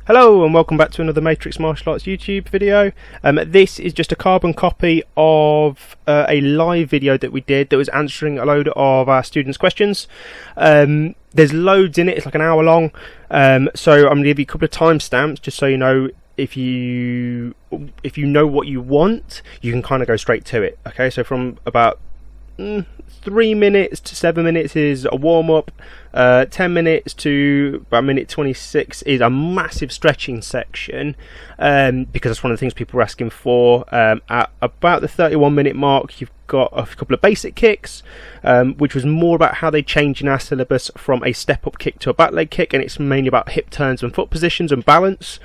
Hello and welcome back to another Matrix Martial Arts YouTube video. This is just a carbon copy of a live video that we did that was answering a load of our students' questions. There's loads in it, it's like an hour long, so I'm going to give you a couple of timestamps just so you know if you know what you want, you can kind of go straight to it. Okay, so from about 3 minutes to 7 minutes is a warm-up, 10 minutes to about minute 26 is a massive stretching section, because that's one of the things people are asking for. At about the 31-minute mark, you've got a couple of basic kicks, which was more about how they change in our syllabus from a step-up kick to a back leg kick, and it's mainly about hip turns and foot positions and balance.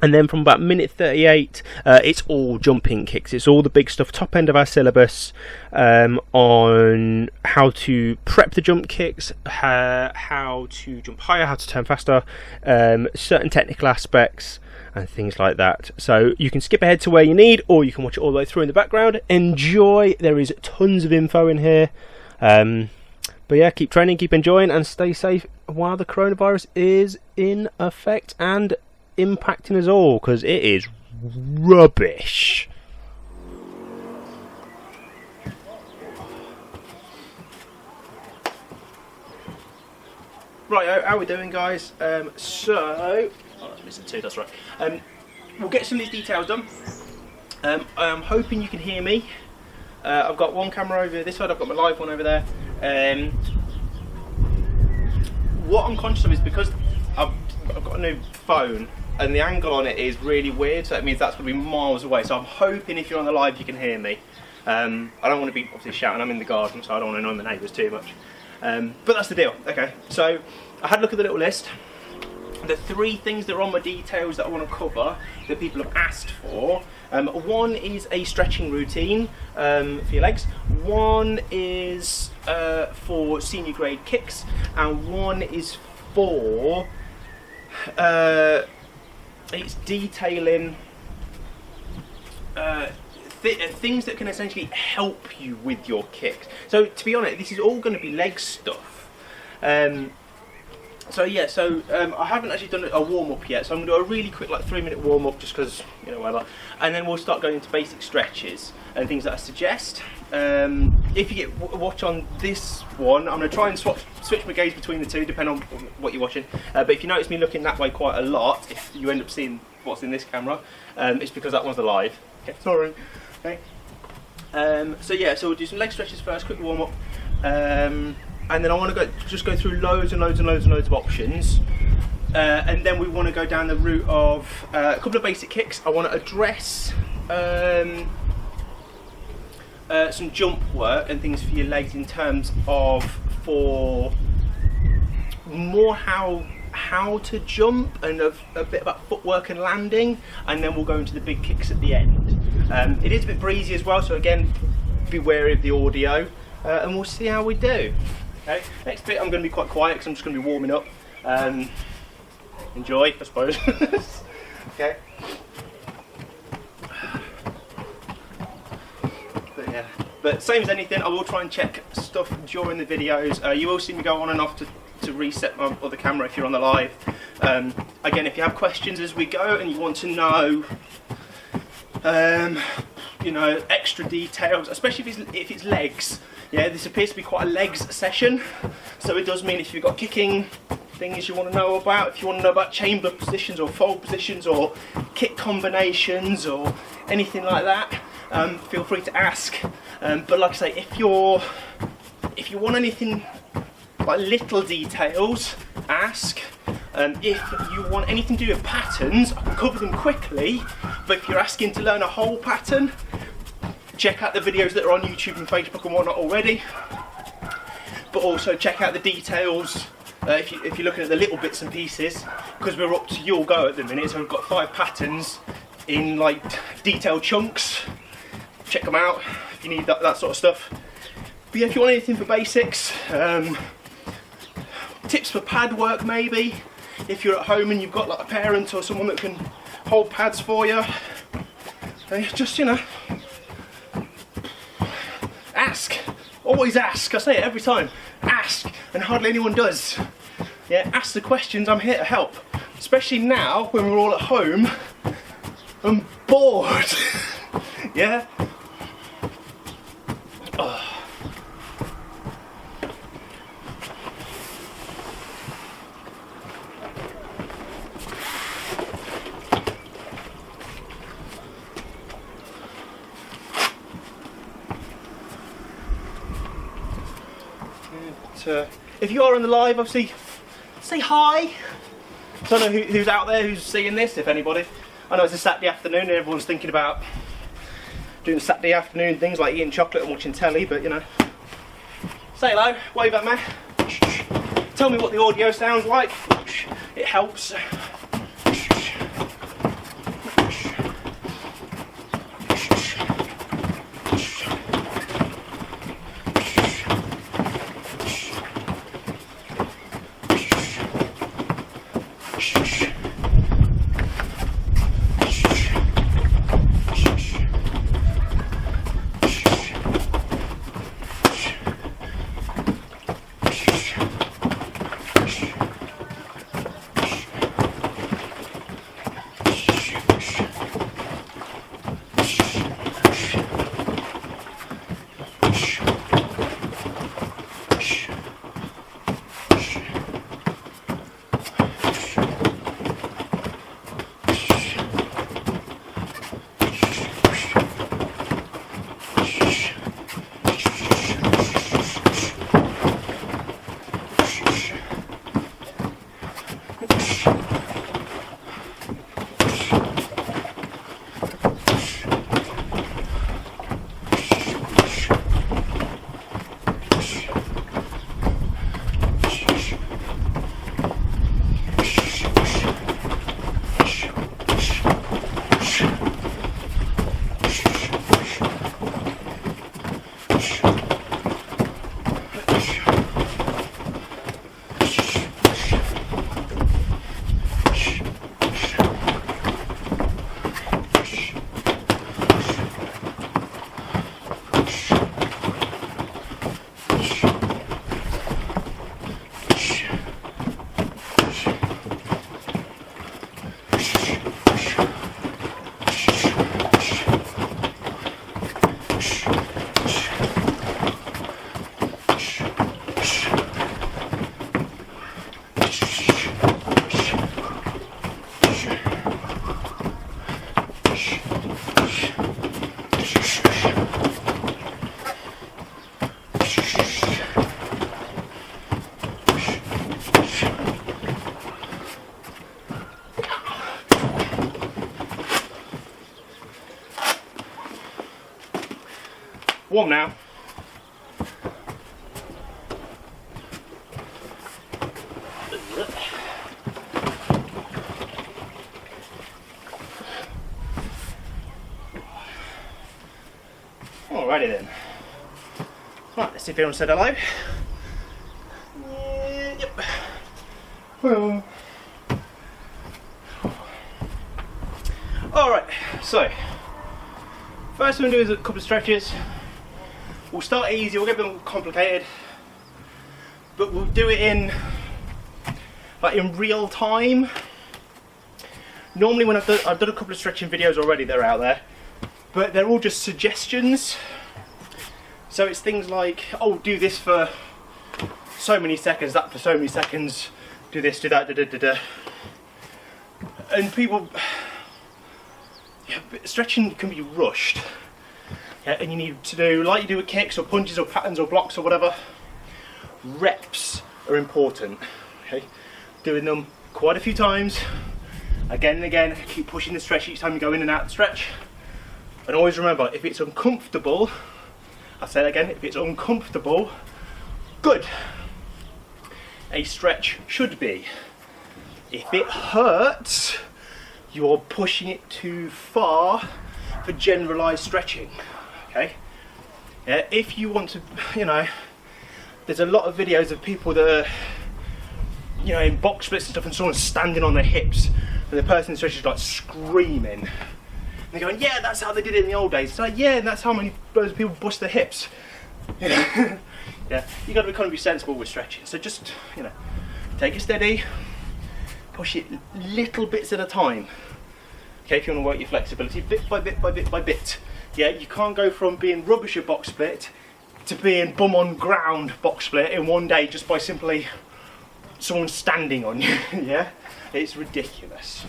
And then from about minute 38, it's all jumping kicks. It's all the big stuff, top end of our syllabus, on how to prep the jump kicks, how to jump higher, how to turn faster, certain technical aspects and things like that. So you can skip ahead to where you need, or you can watch it all the way through in the background. Enjoy. There is tons of info in here. But yeah, keep training, keep enjoying, and stay safe while the coronavirus is in effect and impacting us all, because it is rubbish. Right, how are we doing, guys? That's missing two, that's right. We'll get some of these details done. I'm hoping you can hear me. I've got one camera over this side, I've got my live one over there. What I'm conscious of is because I've got a new phone, and the angle on it is really weird, so that means that's going to be miles away. So I'm hoping if you're on the live you can hear me. I don't want to be obviously shouting, I'm in the garden, so I don't want to annoy my neighbours too much. But that's the deal. Okay, so I had a look at the little list. The three things that are on my details that I want to cover that people have asked for. One is a stretching routine for your legs. One is for senior grade kicks, and one is for it's detailing things that can essentially help you with your kicks. So to be honest, this is all going to be leg stuff. So yeah, I haven't actually done a warm-up yet, so I'm going to do a really quick, like 3-minute warm-up, just because, you know, whatever. And then we'll start going into basic stretches and things that I suggest. If you get watch on this one, I'm going to try and switch my gaze between the two, depending on what you're watching. But if you notice me looking that way quite a lot, if you end up seeing what's in this camera, it's because that one's alive. Okay, sorry. Okay. So yeah, so we'll do some leg stretches first, quick warm-up. And then I want to just go through loads and loads of options, and then we want to go down the route of a couple of basic kicks. I want to address some jump work and things for your legs in terms of for more how to jump and a bit about footwork and landing, and then we'll go into the big kicks at the end. It is a bit breezy as well, so again, be wary of the audio, and we'll see how we do. Okay, next bit I'm going to be quite quiet because I'm just going to be warming up. Enjoy, I suppose. Okay. But same as anything, I will try and check stuff during the videos. You will see me go on and off to reset my other camera if you're on the live. Again, if you have questions as we go and you want to know, you know, extra details, especially if it's legs. Yeah, this appears to be quite a legs session, so it does mean if you've got kicking things you want to know about, if you want to know about chamber positions or fold positions or kick combinations or anything like that, feel free to ask. But like I say, if you want anything like little details, ask. If you want anything to do with patterns, I can cover them quickly, but if you're asking to learn a whole pattern, check out the videos that are on YouTube and Facebook and whatnot already, but also check out the details if you're looking at the little bits and pieces, because we're up to your go at the minute, so we've got 5 patterns in like detailed chunks. Check them out if you need that sort of stuff. But yeah, if you want anything for basics, tips for pad work maybe, if you're at home and you've got like a parent or someone that can hold pads for you, just, you know, ask. Always ask. I say it every time. Ask, and hardly anyone does. Yeah, ask the questions. I'm here to help. Especially now when we're all at home and bored. Yeah? Oh. If you are on the live, obviously, say hi. I don't know who's out there who's seeing this, if anybody. I know it's a Saturday afternoon and everyone's thinking about doing Saturday afternoon things like eating chocolate and watching telly, but you know. Say hello, wave at me. Tell me what the audio sounds like. It helps. Warm now. Alrighty then. Right, let's see if anyone said hello. Yep. Well. Alright, so first we're going to do is a couple of stretches. We'll start easy, we'll get a bit more complicated, but we'll do it in real time. Normally when I've done a couple of stretching videos already, they're out there, but they're all just suggestions. So it's things like, oh, do this for so many seconds, that for so many seconds, do this, do that, da da da da. And people, yeah, stretching can be rushed. Yeah, and you need to do, like you do with kicks or punches or patterns or blocks or whatever, reps are important. Okay, doing them quite a few times, again and again, keep pushing the stretch each time you go in and out the stretch. And always remember, if it's uncomfortable, I'll say that again, if it's uncomfortable, good. A stretch should be. If it hurts, you're pushing it too far for generalised stretching. Okay? Yeah, if you want to, you know, there's a lot of videos of people that are, you know, in box splits and stuff, and someone's standing on their hips, and the person in stretch is like screaming. And they're going, yeah, that's how they did it in the old days. It's like, yeah, and that's how many people bust their hips. You know? Yeah, you got to kind of be sensible with stretching. So just, you know, take it steady, push it little bits at a time. Okay, if you want to work your flexibility, bit by bit by bit by bit. Yeah, you can't go from being rubbish at box split to being bum on ground box split in one day just by simply someone standing on you. Yeah, it's ridiculous.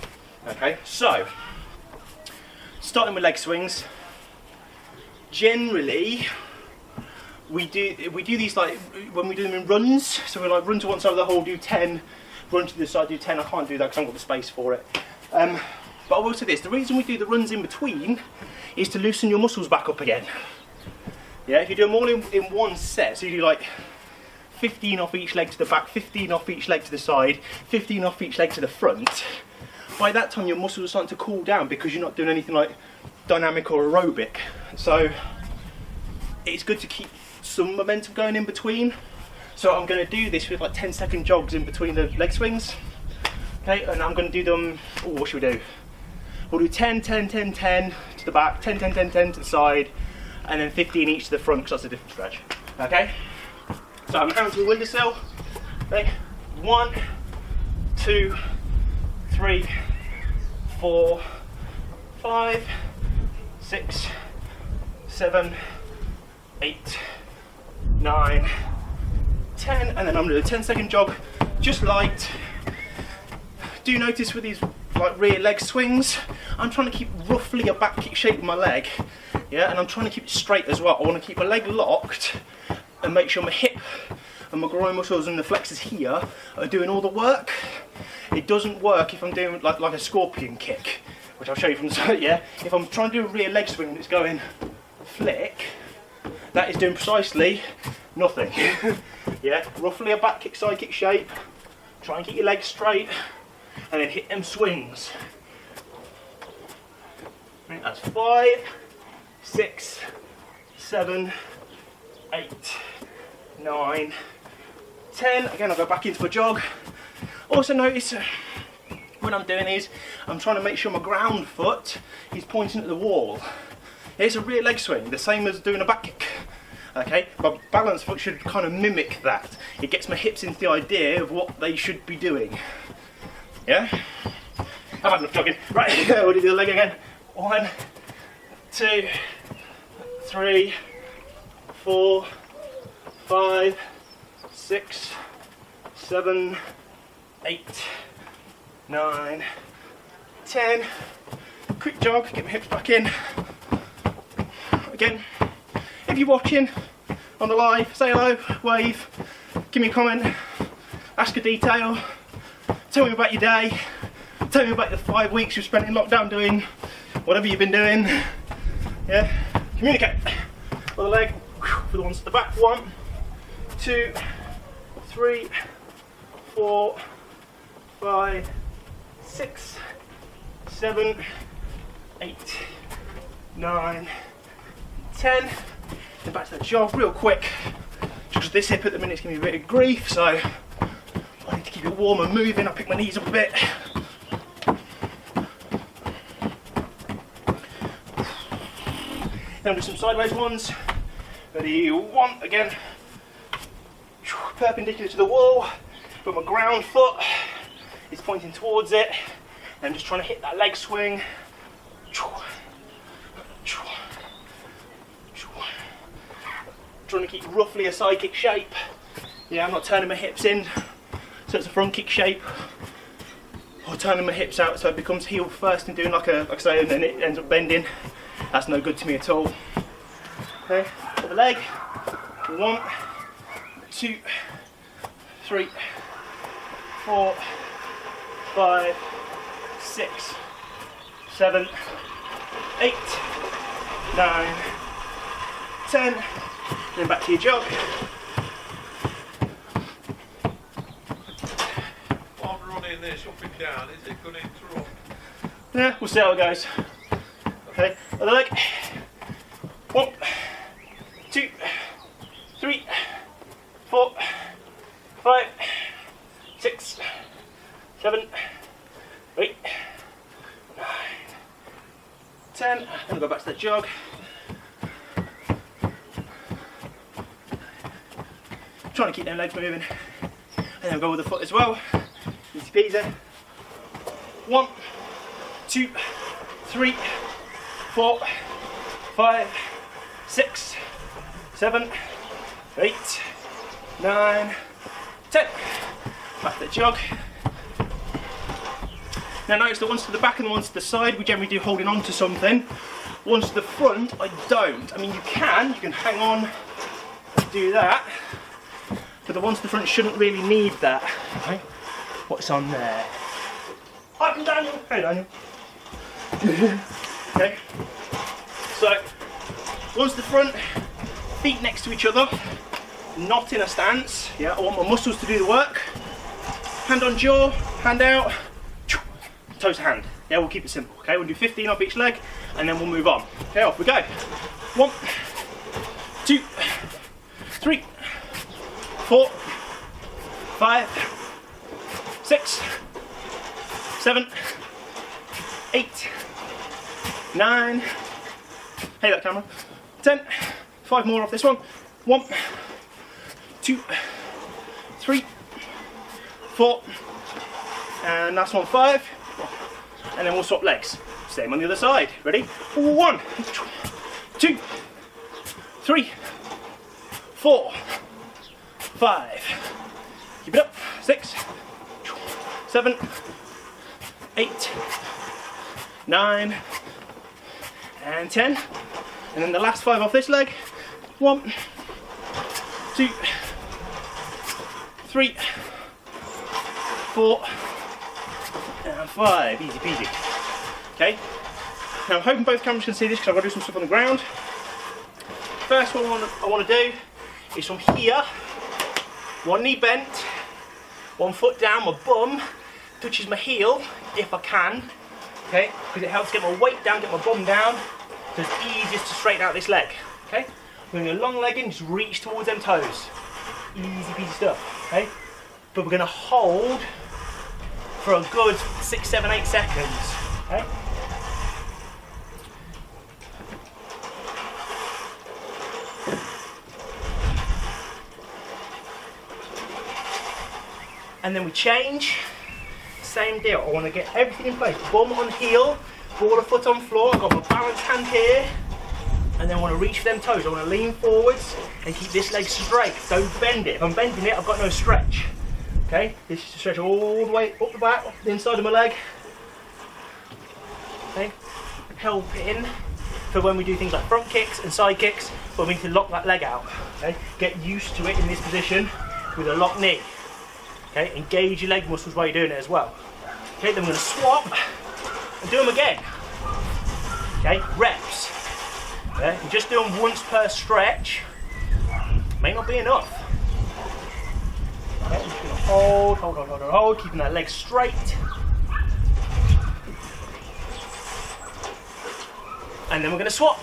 Okay, so starting with leg swings. Generally, we do these like when we do them in runs. So we like run to one side of the hole, do 10, run to the other side, do 10. I can't do that because I haven't got the space for it. But I will say this: the reason we do the runs in between is to loosen your muscles back up again. Yeah, if you do them all in one set, so you do like 15 off each leg to the back, 15 off each leg to the side, 15 off each leg to the front. By that time, your muscles are starting to cool down because you're not doing anything like dynamic or aerobic. So it's good to keep some momentum going in between. So I'm going to do this with like 10-second jogs in between the leg swings. Okay, and I'm going to do them. Oh, what should we do? We'll do 10, 10, 10, 10 to the back, 10, 10, 10, 10 to the side, and then 15 each to the front because that's a different stretch. Okay? So I'm going to the windowsill. Okay? 1, 2, 3, 4, 5, 6, 7, 8, 9, 10, and then I'm going to do a 10-second jog, just light. Do notice with these like rear leg swings, I'm trying to keep roughly a back kick shape with my leg, yeah, and I'm trying to keep it straight as well. I want to keep my leg locked and make sure my hip and my groin muscles and the flexors here are doing all the work. It doesn't work if I'm doing like a scorpion kick, which I'll show you from the side, yeah. If I'm trying to do a rear leg swing and it's going flick, that is doing precisely nothing. Yeah, roughly a back kick, side kick shape. Try and keep your legs straight and then hit them swings. Right, that's 5, 6, 7, 8, 9, 10. Again, I'll go back into a jog. Also notice when I'm doing these, I'm trying to make sure my ground foot is pointing at the wall. It's a rear leg swing, the same as doing a back kick. Okay, my balance foot should kind of mimic that. It gets my hips into the idea of what they should be doing. Yeah? I've had enough jogging. Right, we'll do the leg again. 1, 2, 3, 4, 5, 6, 7, 8, 9, 10. Quick jog, get my hips back in. Again, if you're watching on the live, say hello, wave, give me a comment, ask a detail, tell me about your day, tell me about the 5 weeks you've spent in lockdown doing whatever you've been doing. Yeah, communicate. For the leg, for the ones to the back. 1, 2, 3, 4, 5, 6, 7, 8, 9, 10. Then back to the jog real quick. Just because this hip at the minute is giving me a bit of grief, so I need to keep it warm and moving. I'll pick my knees up a bit. Then I'll do some sideways ones. Ready, 1 again. Perpendicular to the wall, but my ground foot is pointing towards it. And I'm just trying to hit that leg swing. Trying to keep roughly a side kick shape. Yeah, I'm not turning my hips in, so it's a front kick shape. Or turning my hips out so it becomes heel first and doing like I say, and then it ends up bending. That's no good to me at all. Okay, for the leg. 1, 2, 3, 4, 5, 6, 7, 8, 9, 10. Then back to your jog. I'm running this up and down, is it going to interrupt? Yeah, we'll see how it goes. Okay, other leg. 1, 2, 3, 4, 5, 6, 7, 8, 9, 10. Then we'll go back to the jog. Trying to keep them legs moving. And then go with the foot as well. Easy peasy. 1, 2, 3, 4, 5, 6, 7, 8, 9, 10. Back to the jog. Now notice the ones to the back and the ones to the side we generally do holding on to something. Ones to the front I don't. I mean you can hang on and do that, but the ones to the front shouldn't really need that. Okay? What's on there? Up and Daniel! Hey Daniel. Okay. So, ones to the front, feet next to each other, not in a stance. Yeah, I want my muscles to do the work. Hand on jaw, hand out, toes to hand. Yeah, we'll keep it simple. Okay, we'll do 15 off each leg and then we'll move on. Okay, off we go. 1, 2, 3, 4, 5, 6, 7, 8, 9. Hey, that camera. 10. 5 more off this one. 1, 2, 3, 4, and last one 5. And then we'll swap legs. Same on the other side. Ready? 1, 2, 3, 4, 5. Keep it up. 6, 7, 8, 9, and 10. And then the last 5 off this leg. 1, 2, 3, 4, and 5. Easy peasy. Okay. Now I'm hoping both cameras can see this because I've got to do some stuff on the ground. First one I want to do is from here. One knee bent, one foot down, my bum touches my heel if I can. Okay, because it helps get my weight down, get my bum down. So it's easiest to straighten out this leg. Okay, we're going to long leg in, just reach towards them toes. Easy peasy stuff. Okay, but we're going to hold for a good 6, 7, 8 seconds. Okay. And then we change. Same deal. I want to get everything in place. Bum on heel, ball of foot on floor. I've got my balance hand here. And then I want to reach for them toes. I want to lean forwards and keep this leg straight. Don't bend it. If I'm bending it, I've got no stretch. Okay? This is to stretch all the way up the back, up the inside of my leg. Okay? Help in for when we do things like front kicks and side kicks, but we need to lock that leg out. Okay? Get used to it in this position with a locked knee. Okay? Engage your leg muscles while you're doing it as well. Okay, then we're going to swap and do them again. Okay, reps. Okay, and just do them once per stretch. May not be enough. Okay, I'm just going to hold, keeping that leg straight. And then we're going to swap.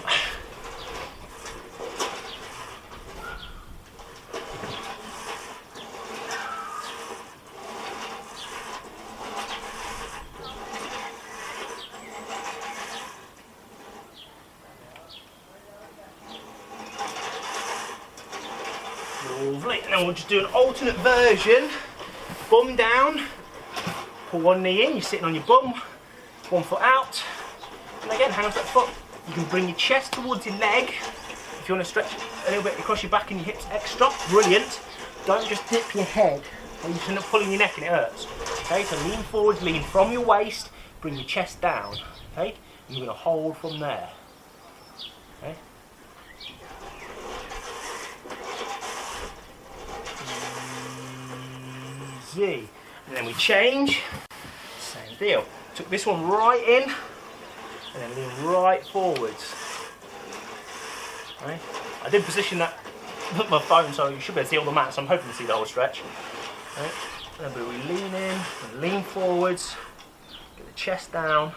Lovely. And then we'll just do an alternate version. Bum down. Pull one knee in. You're sitting on your bum. One foot out. And again, hang on to that foot. You can bring your chest towards your leg. If you want to stretch a little bit across your back and your hips extra, brilliant. Don't just dip your head or you end up pulling your neck and it hurts. Okay, so lean forwards, lean from your waist, bring your chest down. Okay, and you're going to hold from there. Okay. Easy. And then we change. Same deal. Took this one right in. And then lean right forwards. Right. I did position that with my phone, so you should be able to see all the mats. So I'm hoping to see the whole stretch. Right. Remember, we lean in and lean forwards. Get the chest down.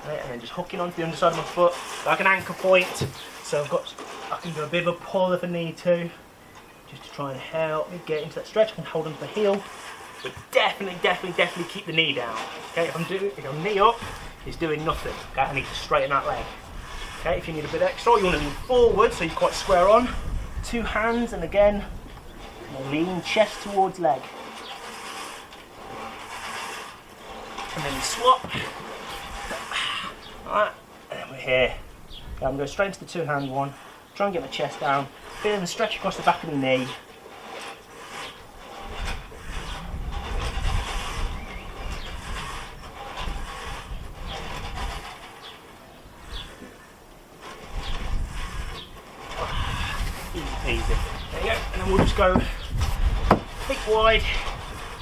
Right. And then just hooking onto the underside of my foot like an anchor point. So I can do a bit of a pull if I need to, just to try and help me get into that stretch. I can hold onto the heel. But definitely keep the knee down. Okay, if I'm knee up, it's doing nothing. Okay, I need to straighten that leg. Okay, if you need a bit extra, you want to lean forward so you're quite square on. 2 hands, and again, lean chest towards leg. and then we swap. Alright, and then we're here. Okay, I'm going straight into the two-hand one, try and get my chest down, feeling the stretch across the back of my knee. Easy peasy. There you go, and then we'll just go feet wide.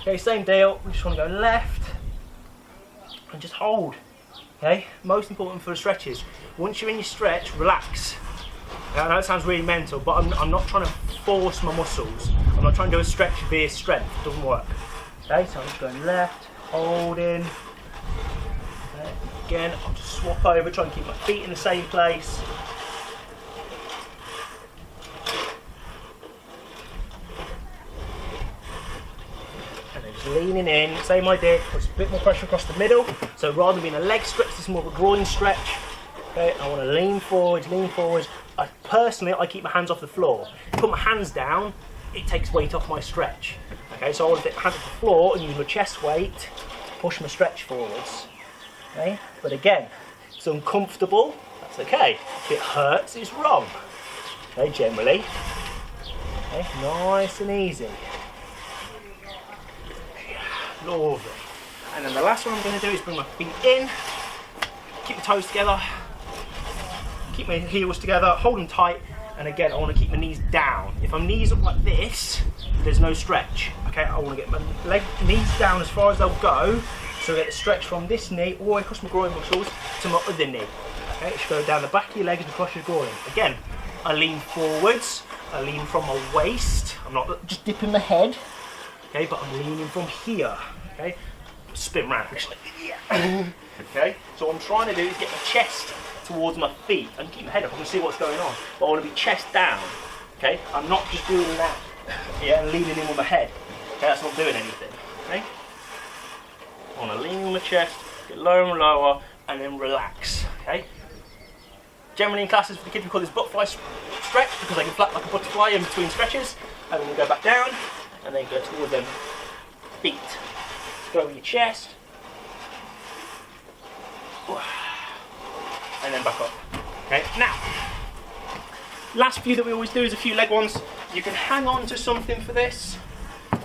Okay, same deal, we just want to go left and just hold. Okay, most important for the stretches. Once you're in your stretch, relax. Okay, I know it sounds really mental, but I'm not trying to force my muscles. I'm not trying to do a stretch via strength, it doesn't work. Okay, so I'm just going left, holding. Okay, again, I'll just swap over, try and keep my feet in the same place. Leaning in, same idea, puts a bit more pressure across the middle. So rather than being a leg stretch, this is more of a groin stretch. Okay, I want to lean forwards, lean forwards. Personally, I keep my hands off the floor. Put my hands down, it takes weight off my stretch. Okay, so I want to put my hands off the floor and use my chest weight to push my stretch forwards. Okay, but again, it's uncomfortable, that's okay. If it hurts, it's wrong. Okay, generally. Okay, nice and easy. Lovely. And then the last one I'm going to do is bring my feet in, keep the toes together, keep my heels together, hold them tight, and again I want to keep my knees down. If my knees up like this, there's no stretch. Okay, I want to get my knees down as far as they'll go, so I get the stretch from this knee all the way across my groin muscles to my other knee. Okay, it should go down the back of your leg and across your groin. Again, I lean forwards, I lean from my waist, I'm not just dipping my head. Okay, but I'm leaning from here. Okay, spin round. Okay, so what I'm trying to do is get my chest towards my feet and keep my head up. I can see what's going on, but I want to be chest down. Okay, I'm not just doing that. Yeah, and leaning in with my head. Okay, that's not doing anything. Okay, I want to lean with my chest, get lower and lower, and then relax. Okay. Generally in classes for the kids we call this butterfly stretch because they can flap like a butterfly in between stretches, and then we go back down. And then go toward them feet. Go over your chest. And then back up. Okay, now, last few that we always do is a few leg ones. You can hang on to something for this.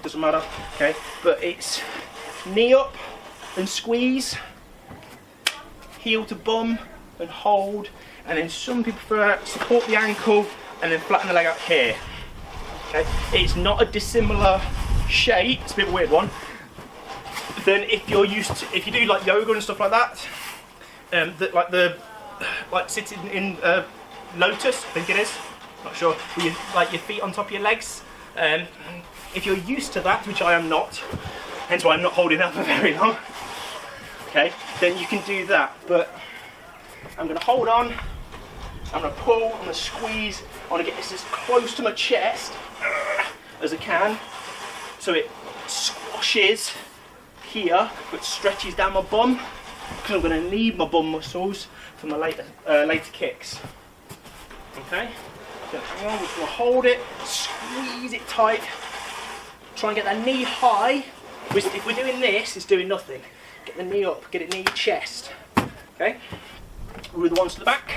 Doesn't matter, okay? But it's knee up and squeeze. Heel to bum and hold. And then some people prefer support the ankle and then flatten the leg out here. Okay, it's not a dissimilar shape, it's a bit of a weird one, than if you're used to, if you do like yoga and stuff like that, like sitting in lotus, I think it is, not sure, with your feet on top of your legs. If you're used to that, which I am not, hence why I'm not holding that for very long, okay, then you can do that, but I'm going to hold on, I'm going to pull, I'm going to squeeze, I want to get this as close to my chest as I can, so it squashes here, but stretches down my bum, because I'm going to need my bum muscles for my later kicks. Okay, so hang on, we're just going to hold it, squeeze it tight, try and get that knee high. If we're doing this, it's doing nothing. Get the knee up, get it near your chest. Okay, with the ones to the back,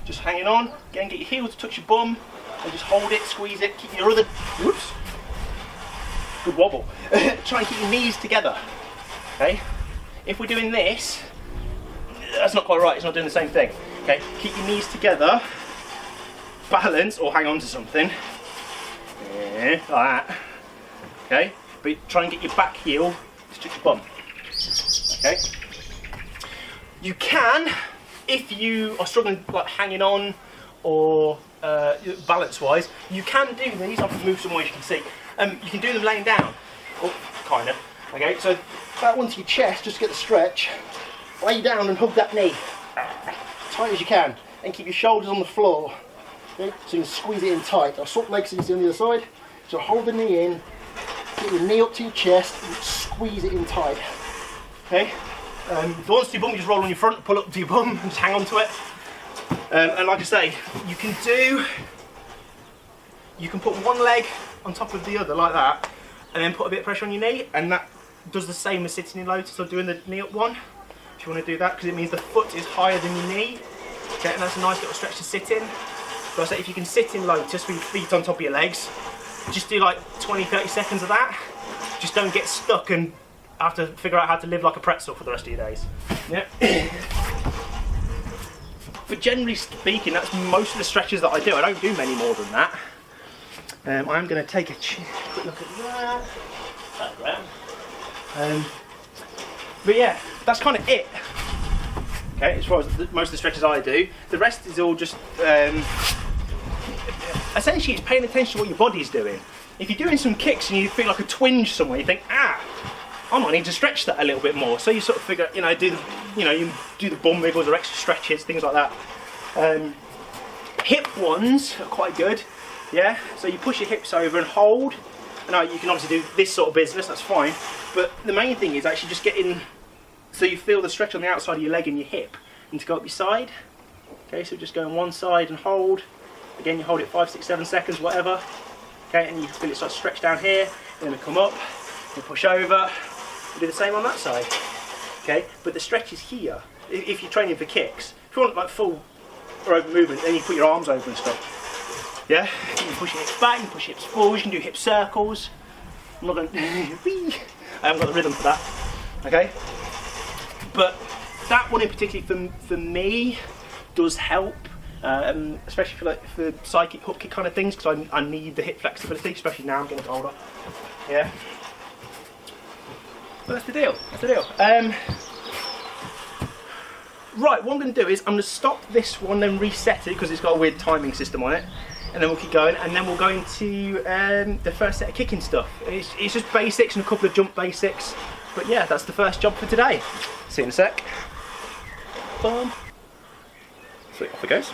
just hanging on. Again, get your heels to touch your bum, and just hold it, squeeze it, keep your other, whoops, good wobble. Try and keep your knees together, okay? If we're doing this, that's not quite right, it's not doing the same thing. Okay, keep your knees together, balance or hang on to something, yeah, like that, okay? But try and get your back heel to touch your bum, okay? You can, if you are struggling like hanging on or balance-wise, you can do these. I'll move some more as you can see. You can do them laying down, kind of. Okay, so that one to your chest, just to get the stretch. Lay down and hug that knee, tight as you can, and keep your shoulders on the floor. Okay, so you can squeeze it in tight. I'll swap legs so you can see on the other side. So hold the knee in, get your knee up to your chest, and squeeze it in tight. Okay. If you want to do your bum, you just roll on your front, pull up to your bum, and just hang on to it. And like I say, you can put one leg on top of the other like that, and then put a bit of pressure on your knee, and that does the same as sitting in lotus or doing the knee up one, if you want to do that, because it means the foot is higher than your knee. Okay, and that's a nice little stretch to sit in. So I say if you can sit in lotus with your feet on top of your legs, just do like 20-30 seconds of that. Just don't get stuck and have to figure out how to live like a pretzel for the rest of your days. Yeah. But generally speaking, that's most of the stretches that I do. I don't do many more than that. I'm going to take a quick look at that. But yeah, that's kind of it. Okay, as far as most of the stretches I do, the rest is all just essentially it's paying attention to what your body's doing. If you're doing some kicks and you feel like a twinge somewhere, you think, I might need to stretch that a little bit more. So you sort of figure, you do the bum wiggles or extra stretches, things like that. Hip ones are quite good. Yeah, so you push your hips over and hold. Now you can obviously do this sort of business, that's fine. But the main thing is actually just getting so you feel the stretch on the outside of your leg and your hip, and to go up your side. Okay, so just go on one side and hold. Again, you hold it 5, 6, 7 seconds, whatever. Okay, and you feel it start to stretch down here, and then we come up, we push over, we do the same on that side. Okay, but the stretch is here. If you're training for kicks, if you want like full or open movement, then you put your arms over and stuff. Yeah, you can push your hips back, you can push your hips forward, you can do hip circles. I'm not going to, I haven't got the rhythm for that. Okay, but that one in particular for me does help. Especially for psychic hook kick kind of things, because I need the hip flexibility, especially now I'm getting older. Yeah. But that's the deal. That's the deal. Right, what I'm going to do is I'm going to stop this one, then reset it because it's got a weird timing system on it, and then we'll keep going, and then we'll go into the first set of kicking stuff. It's just basics and a couple of jump basics, but yeah, that's the first job for today. See you in a sec. Boom. Sweet, off it goes.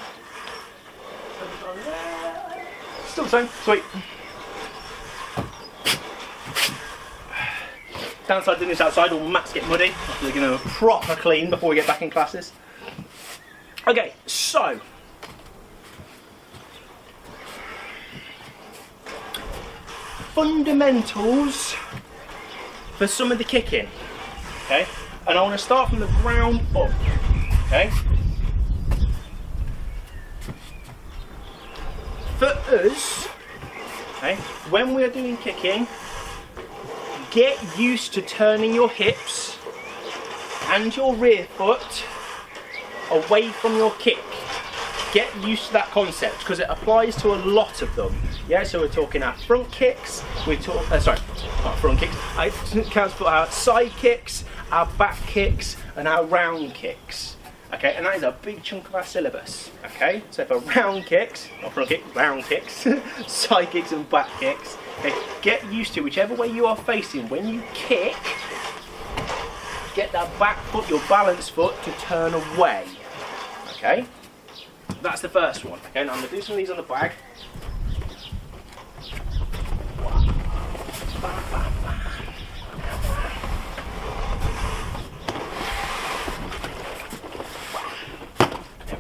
Still the same, sweet. Downside doing this outside, all mats get muddy. We're going to proper clean before we get back in classes. Okay, so fundamentals for some of the kicking. Okay, and I want to start from the ground up. Okay. For us, okay, when we're doing kicking, get used to turning your hips and your rear foot away from your kick. Get used to that concept because it applies to a lot of them. Yeah, so we're talking our front kicks, we're talking, sorry, not front kicks, I counts for our side kicks, our back kicks, and our round kicks. Okay, and that is a big chunk of our syllabus. Okay, so for round kicks, not front kicks, round kicks, side kicks and back kicks. Okay, get used to whichever way you are facing when you kick. Get that back foot, your balance foot, to turn away. Okay, that's the first one. Okay, now I'm going to do some of these on the back.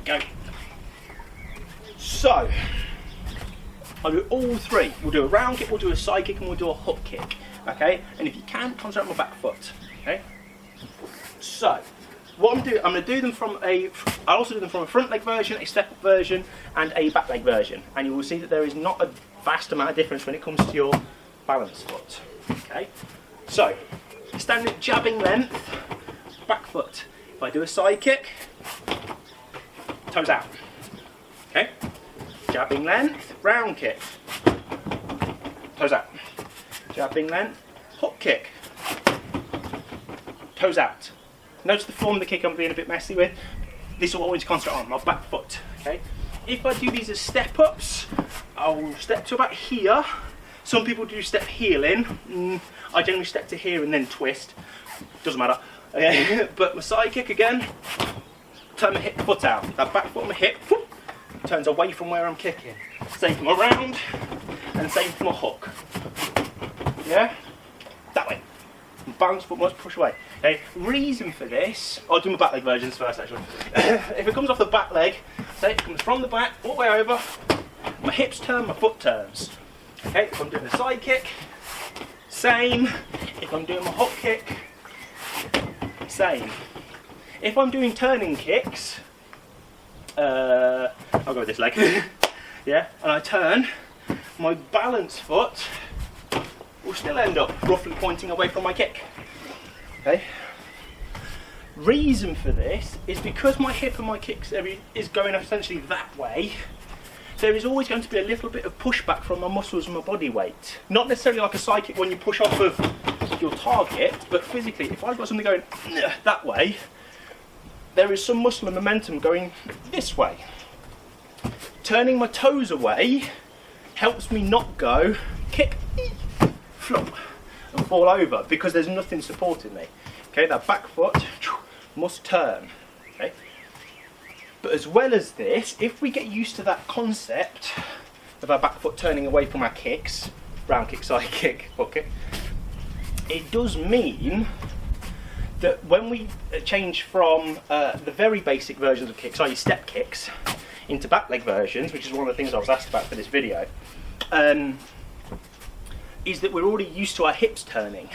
Go. So, I'll do all three. We'll do a round kick, we'll do a side kick, and we'll do a hook kick. Okay? And if you can, concentrate on my back foot. Okay? So, what I'm doing, I'm going to do them from I'll also do them from a front leg version, a step up version, and a back leg version. And you will see that there is not a vast amount of difference when it comes to your balance foot. Okay? So, standing at jabbing length, back foot. If I do a side kick, toes out. Okay? Jabbing length, round kick. Toes out. Jabbing length, hook kick. Toes out. Notice the form of the kick I'm being a bit messy with. This will always concentrate on my back foot. Okay? If I do these as step ups, I'll step to about here. Some people do step heel in. I generally step to here and then twist. Doesn't matter. Okay? But my side kick again. Turn my hip foot out. That back foot on my hip whoop, turns away from where I'm kicking. Same for my round and same for my hook. Yeah? That way. Balance foot must push away. Okay, reason for this, I'll do my back leg versions first actually. If it comes off the back leg, say it comes from the back all the way over, my hips turn, my foot turns. Okay, if I'm doing a side kick, same. If I'm doing my hop kick, same. If I'm doing turning kicks, I'll go with this leg. Yeah, and I turn, my balance foot will still end up roughly pointing away from my kick. Okay. Reason for this is because my hip and my kick is going essentially that way. There is always going to be a little bit of pushback from my muscles and my body weight. Not necessarily like a side kick when you push off of your target, but physically, if I've got something going that way, there is some muscle and momentum going this way. Turning my toes away helps me not go kick, flop, and fall over because there's nothing supporting me. Okay, that back foot must turn. Okay. But as well as this, if we get used to that concept of our back foot turning away from our kicks, round kick, side kick, hook kick, it does mean that when we change from the very basic versions of kicks, i.e. step kicks, into back leg versions, which is one of the things I was asked about for this video, is that we're already used to our hips turning,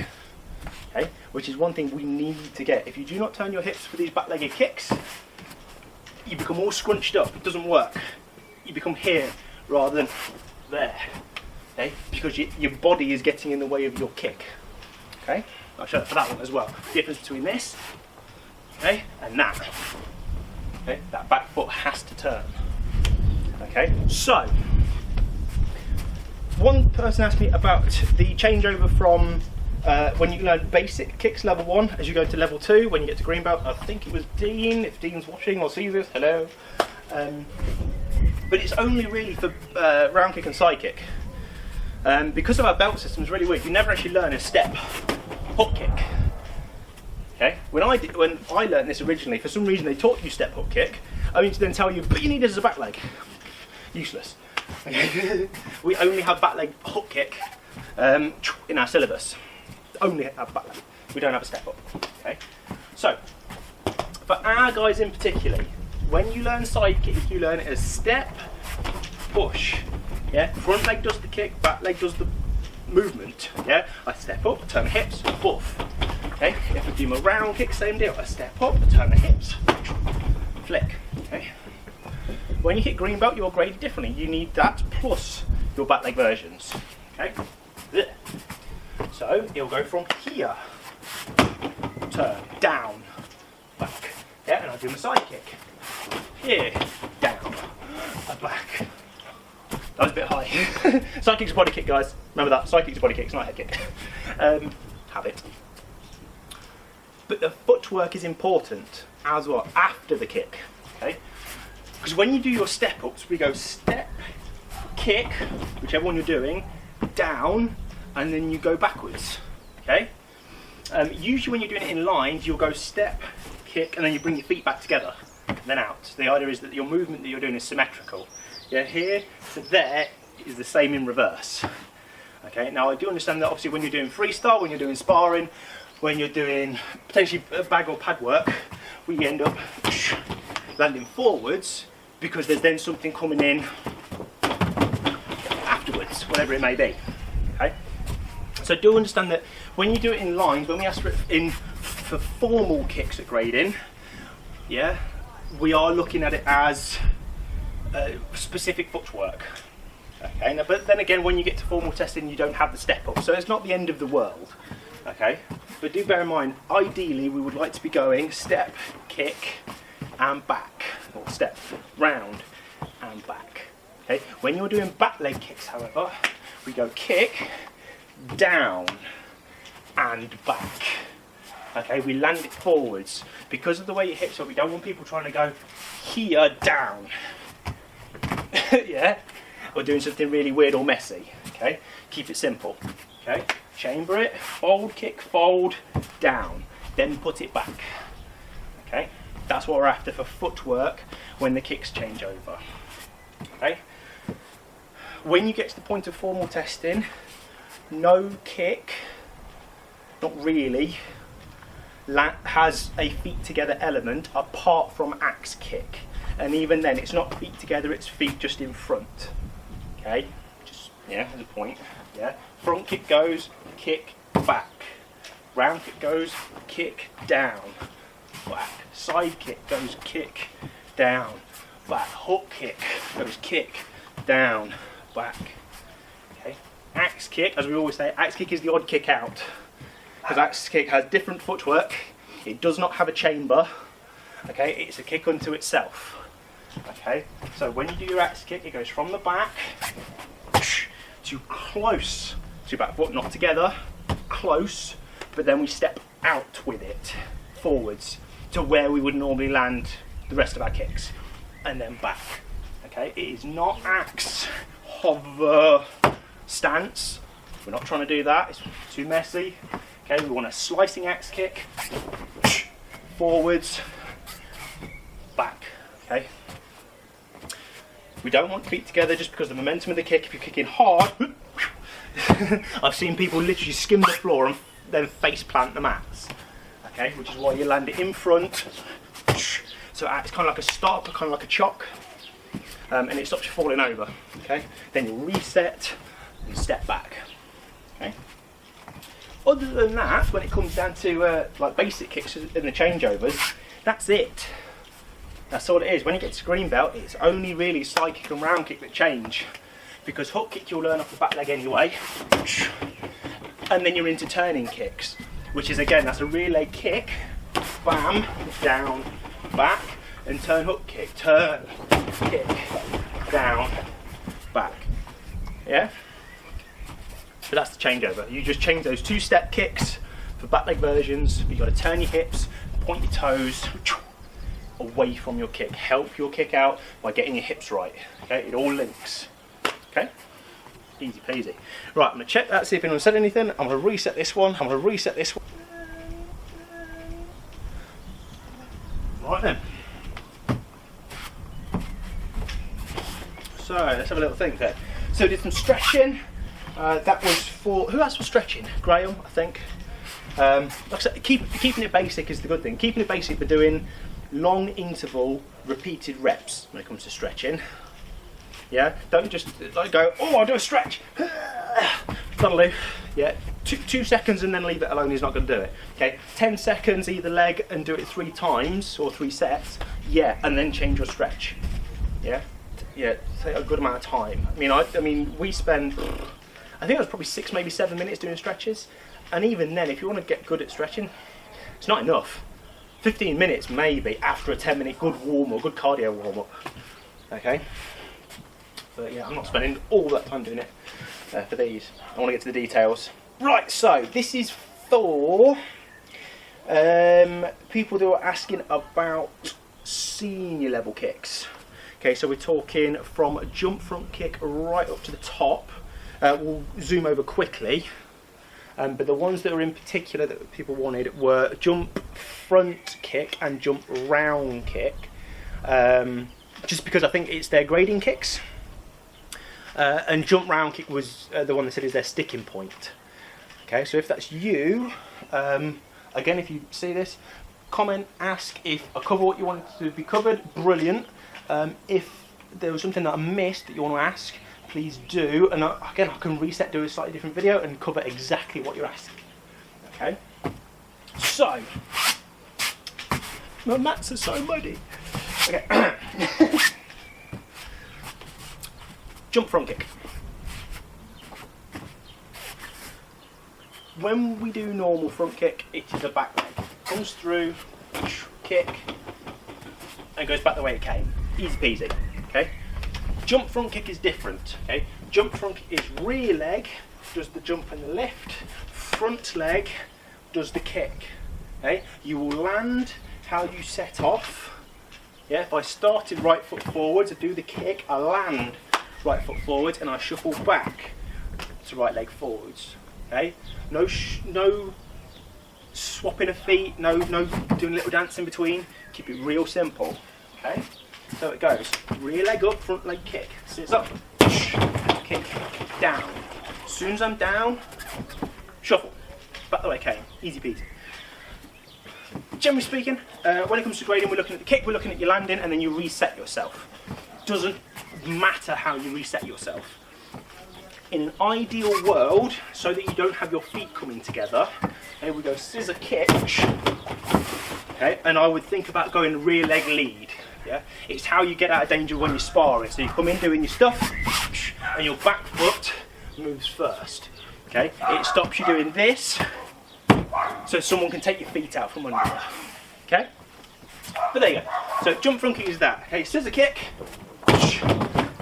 okay? Which is one thing we need to get. If you do not turn your hips for these back-legged kicks, you become all scrunched up. It doesn't work. You become here rather than there, okay? Because your body is getting in the way of your kick, okay? I'll show it for that one as well. The difference between this, okay, and that. Okay, that back foot has to turn. Okay, so one person asked me about the changeover from when you learn basic kicks level 1 as you go to level 2 when you get to green belt. I think it was Dean. If Dean's watching or sees this, hello. But it's only really for round kick and side kick. Because of our belt system, it's really weird. You never actually learn a step hook kick. Okay. When I learned this originally, for some reason they taught you step hook kick, only to then tell you, but you need it as a back leg. Useless. Okay. We only have back leg hook kick in our syllabus. Only have back leg. We don't have a step up. Okay. So, for our guys in particular, when you learn side kick, you learn it as step, push. Yeah. Front leg does the kick, back leg does the movement. Yeah. I step up, turn hips, buff. Okay, if I do my round kick, same deal. I step up, turn the hips, flick. Okay. When you hit green belt, you're graded differently. You need that plus your back leg versions. Okay. So it'll go from here, turn, down, back. Yeah, and I do my side kick. Here, down, back. That was a bit high. Side kick's a body kick, guys. Remember that. Side kick's a body kick, it's not a head kick. Have it. But the footwork is important as well after the kick, okay? Because when you do your step ups, we go step, kick, whichever one you're doing, down, and then you go backwards, okay? Usually when you're doing it in lines, you'll go step, kick, and then you bring your feet back together, and then out. The idea is that your movement that you're doing is symmetrical. Yeah, here to there is the same in reverse. Okay, now I do understand that obviously when you're doing freestyle, when you're doing sparring, when you're doing potentially bag or pad work, we end up landing forwards because there's then something coming in afterwards, whatever it may be. Okay, so do understand that when you do it in lines, when we ask for formal kicks at grading, yeah, we are looking at it as specific footwork. Okay, now, but then again, when you get to formal testing, you don't have the step up, so it's not the end of the world. Okay, but do bear in mind, ideally we would like to be going step, kick, and back, or step, round, and back. Okay, when you're doing back leg kicks, however, we go kick, down, and back. Okay, we land it forwards. Because of the way your hips are, we don't want people trying to go here, down. Yeah, or doing something really weird or messy. Okay, keep it simple. Okay, chamber it, fold, kick, fold, down, then put it back. Okay, that's what we're after for footwork when the kicks change over. Okay, when you get to the point of formal testing, no kick, not really, has a feet together element apart from axe kick. And even then, it's not feet together, it's feet just in front. Okay, just, yeah, as a point. Yeah, front kick goes, kick, back. round kick goes, kick, down, back. Side kick goes, kick, down, back. Hook kick goes, kick, down, back. Okay. Axe kick, as we always say, axe kick is the odd kick out. Because axe kick has different footwork. It does not have a chamber. Okay, it's a kick unto itself. Okay, so when you do your axe kick, it goes from the back to close to your back foot, not together, close, but then we step out with it, forwards, to where we would normally land the rest of our kicks, and then back. Okay, it is not axe hover stance. We're not trying to do that, it's too messy. Okay, we want a slicing axe kick, forwards, back. Okay. We don't want feet together just because of the momentum of the kick. If you're kicking hard, I've seen people literally skim the floor and then face plant the mats. Okay, which is why you land it in front. So it acts kind of like a stop, kind of like a chock, and it stops you falling over. Okay, then you reset and step back. Okay. Other than that, when it comes down to like basic kicks and the changeovers, that's it. That's all it is. When you get to green belt, it's only really side kick and round kick that change. Because hook kick you'll learn off the back leg anyway. And then you're into turning kicks, which is again, that's a rear leg kick, bam, down, back, and turn hook kick, turn, kick, down, back. Yeah? But that's the changeover. You just change those 2-step kicks for back leg versions, but you've got to turn your hips, point your toes, away from your kick. Help your kick out by getting your hips right. Okay, it all links. Okay, easy peasy. Right, I'm going to check that, see if anyone said anything. I'm going to reset this one. I'm going to reset this one. Right then. So let's have a little think there. So we did some stretching. That was for, who else was stretching? Graham, I think. Like I said, keeping it basic is the good thing. Keeping it basic, but doing long interval repeated reps when it comes to stretching. Yeah, don't just like go, oh, I'll do a stretch. That'll do. Yeah, two seconds and then leave it alone is not going to do it. Okay, 10 seconds either leg and do it 3 times or 3 sets. Yeah, and then change your stretch. Yeah, yeah, take a good amount of time. I mean, we spend, I think it was probably 6, maybe 7 minutes doing stretches. And even then, if you want to get good at stretching, it's not enough. 15 minutes maybe after a 10-minute good warm or good cardio warm up. Okay, but yeah, I'm not spending all that time doing it for these. I want to get to the details. Right, so this is for people that are asking about senior level kicks. Okay, so we're talking from a jump front kick right up to the top. We'll zoom over quickly. But the ones that are in particular that people wanted were jump front kick and jump round kick, just because I think it's their grading kicks. And jump round kick was the one that said is their sticking point. Okay, so if that's you, again, if you see this, comment, ask if I cover what you wanted to be covered. Brilliant. If there was something that I missed that you want to ask, please do, and again I can reset, do a slightly different video and cover exactly what you're asking. Okay, so my mats are so muddy. Okay, jump front kick. When we do normal front kick, it is a back leg. Comes through, kick, and goes back the way it came. Easy peasy. Okay. Jump front kick is different. Okay, jump front kick is rear leg does the jump and the lift, front leg does the kick. Okay, you will land how you set off. Yeah, if I started right foot forwards, I do the kick, I land right foot forwards, and I shuffle back to right leg forwards. Okay, no swapping of feet, no doing a little dance in between. Keep it real simple. Okay. So it goes, rear leg up, front leg kick. Sits up, kick, down. As soon as I'm down, shuffle. Back the way I came. Easy peasy. Generally speaking, when it comes to grading, we're looking at the kick, we're looking at your landing, and then you reset yourself. Doesn't matter how you reset yourself. in an ideal world, so that you don't have your feet coming together, okay, we go scissor kick, okay, and I would think about going rear leg lead. Yeah, it's how you get out of danger when you're sparring. So you come in doing your stuff, and your back foot moves first. Okay, it stops you doing this, so someone can take your feet out from under you. Okay, but there you go. So jump front kick is that. Okay, scissor kick,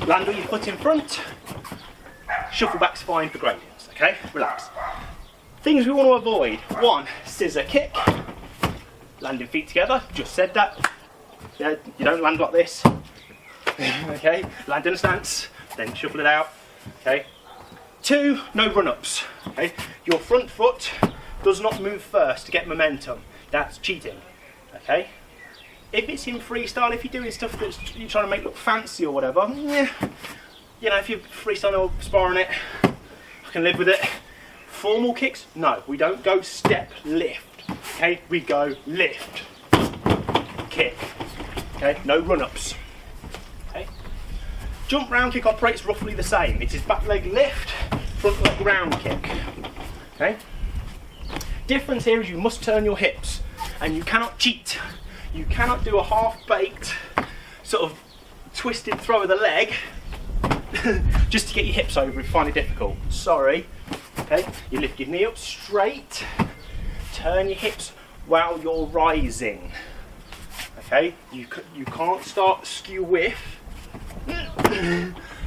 land on your foot in front, shuffle back's fine for gradients. Okay, relax. Things we want to avoid: 1, scissor kick, landing feet together. Just said that. Yeah, you don't land like this. Okay, land in a stance, then shuffle it out. Okay. 2, no run-ups. Okay, your front foot does not move first to get momentum. That's cheating. Okay. If it's in freestyle, if you're doing stuff that you're trying to make look fancy or whatever, yeah, you know, if you're freestyling or sparring it, I can live with it. Formal kicks, no, we don't go step lift. Okay, we go lift, kick. Okay, no run-ups. Okay. Jump round kick operates roughly the same. It is back leg lift, front leg round kick. Okay. Difference here is you must turn your hips, and you cannot cheat. You cannot do a half-baked sort of twisted throw of the leg just to get your hips over if you find it difficult. Sorry. Okay. You lift your knee up straight, turn your hips while you're rising. Okay, you can't start skew whiff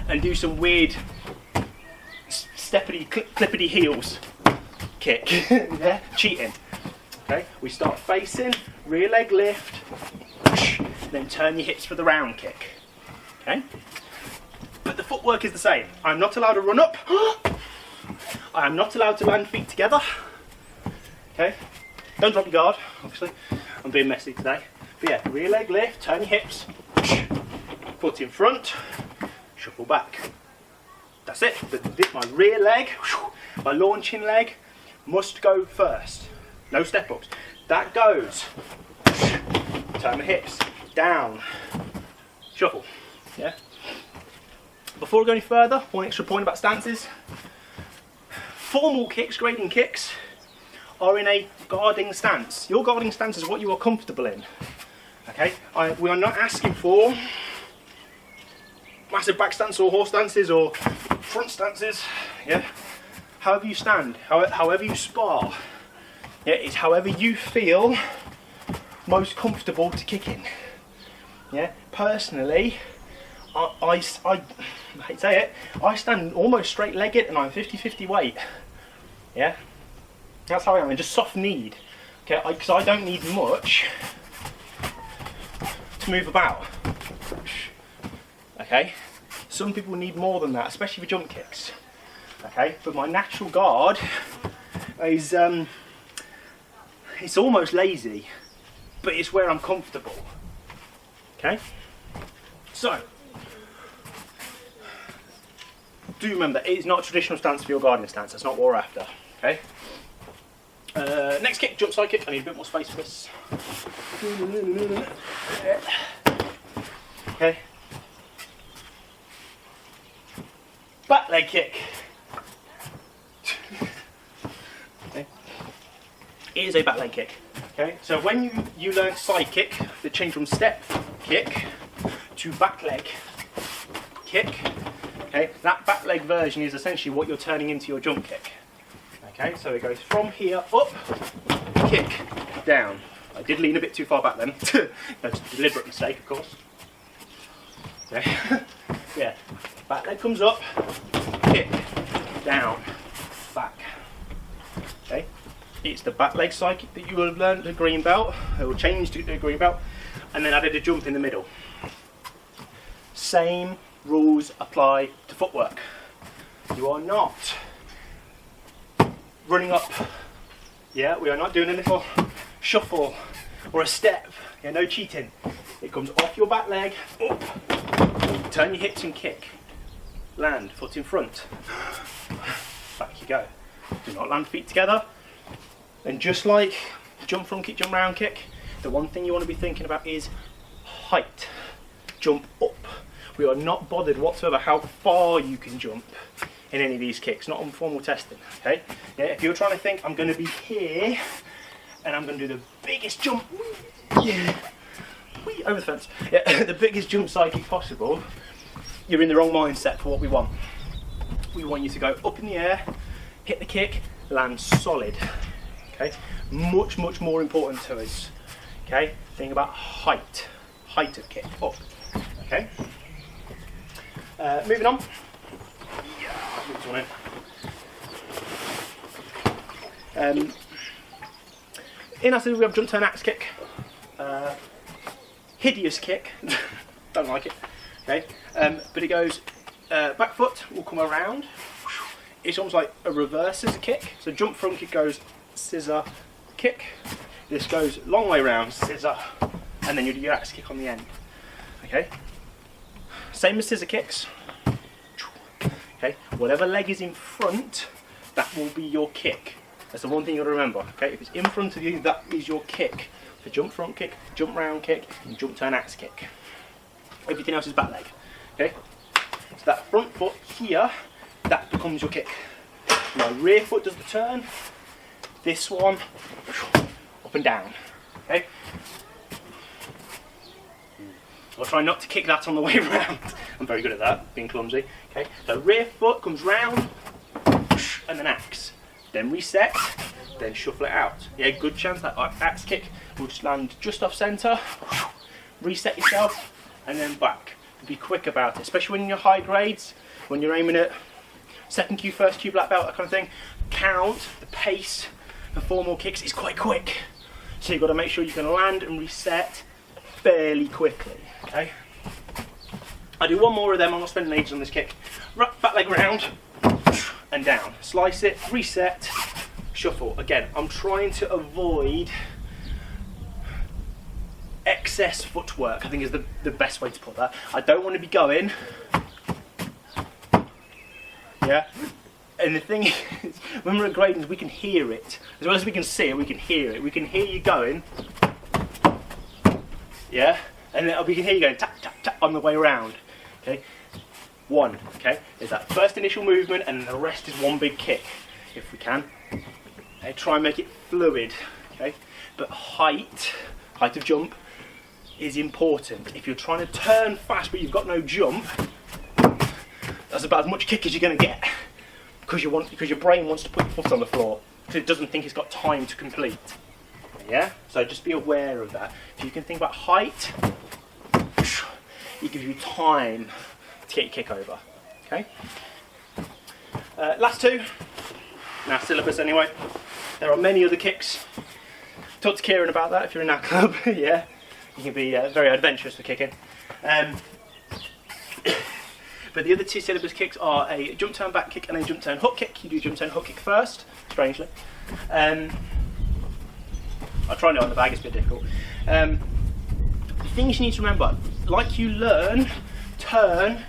and do some weird steppity clippity heels kick. Yeah, cheating. Okay, we start facing, rear leg lift, then turn your hips for the round kick. Okay, but the footwork is the same. I'm not allowed to run up. I am not allowed to land feet together. Okay, don't drop your guard. Obviously, I'm being messy today. But yeah, rear leg lift, turn your hips, foot in front, shuffle back. That's it. My rear leg, my launching leg must go first. No step ups. That goes. Turn the hips, down, shuffle. Yeah. Before we go any further, one extra point about stances. Formal kicks, grading kicks, are in a guarding stance. Your guarding stance is what you are comfortable in. Okay, we are not asking for massive back stance or horse stances or front stances. Yeah, however you stand, however you spar. Yeah, it's however you feel most comfortable to kick in. Yeah, personally, I hate to say it, I stand almost straight legged and I'm 50-50 weight. Yeah, that's how I am, and just soft kneed. Okay, because I don't need much to move about. Okay, some people need more than that, especially for jump kicks. Okay, but my natural guard is it's almost lazy, but it's where I'm comfortable. Okay, so do remember, it is not a traditional stance for your guarding stance. That's not what we're after. Okay. Next kick, jump side kick. I need a bit more space for this. Okay. Back leg kick. Okay. It is a back leg kick. Okay. So when you learn side kick, the change from step kick to back leg kick. Okay. That back leg version is essentially what you're turning into your jump kick. Okay, so it goes from here up, kick, down. I did lean a bit too far back then. That's a deliberate mistake, of course. Okay. Yeah, back leg comes up, kick, down, back. Okay, it's the back leg side kick that you will have learned at green belt. It will change to a green belt, and then added a jump in the middle. Same rules apply to footwork. You are not running up. Yeah, we are not doing a little shuffle or a step. Yeah, no cheating. It comes off your back leg, up, turn your hips and kick. Land, foot in front. Back you go. Do not land feet together. And just like jump front kick, jump round kick, the one thing you want to be thinking about is height. Jump up. We are not bothered whatsoever how far you can jump. in any of these kicks, not on formal testing, okay? Yeah, if you're trying to think, I'm going to be here, and I'm going to do the biggest jump, yeah, over the fence, yeah, the biggest jump side kick possible, you're in the wrong mindset for what we want. We want you to go up in the air, hit the kick, land solid, okay? Much, much more important to us, okay? Think about height of kick, up, okay? Moving on. Yeah, move this one in. In our we have jump turn axe kick. Hideous kick. Don't like it. Okay, but it goes back foot will come around. It's almost like a reverse scissor kick. So jump front kick goes scissor kick. This goes long way round, scissor, and then you do your axe kick on the end. Okay. Same as scissor kicks. Okay, whatever leg is in front, that will be your kick. That's the one thing you've got to remember. Okay, if it's in front of you, that is your kick. The jump front kick, jump round kick, and jump turn axe kick. Everything else is back leg. Okay, so that front foot here, that becomes your kick. My rear foot does the turn. This one, up and down. Okay. I'll try not to kick that on the way round. I'm very good at that, being clumsy. Okay, so rear foot comes round, and then axe. Then reset, then shuffle it out. Yeah, good chance that axe kick will just land just off centre, reset yourself, and then back. Be quick about it, especially when you're high grades, when you're aiming at second Q, first Q, black belt, that kind of thing. Count, the pace for formal kicks is quite quick. So you've got to make sure you can land and reset fairly quickly. Okay, I do one more of them. I'm not spending ages on this kick. Back leg round and down. Slice it, reset, shuffle. Again, I'm trying to avoid excess footwork, I think is the best way to put that. I don't want to be going, yeah. And the thing is, when we're at gradings, we can hear it. As well as we can see it, we can hear it. We can hear you going, yeah. And then we can hear you going tap, tap, tap on the way around. Okay, one. Okay, there's that first initial movement, and the rest is one big kick, if we can. Okay, try and make it fluid. Okay, but height of jump is important. If you're trying to turn fast but you've got no jump, that's about as much kick as you're going to get, because your brain wants to put your foot on the floor because it doesn't think it's got time to complete. Yeah, so just be aware of that. If you can think about height, it gives you time to get your kick over. Okay. Last two. Now syllabus anyway. There are many other kicks. Talk to Kieran about that if you're in our club. Yeah, you can be very adventurous for kicking. But the other two syllabus kicks are a jump turn back kick and a jump turn hook kick. You do jump turn hook kick first, strangely. I'll try it on the bag, it's a bit difficult. Things you need to remember, like you learn turn,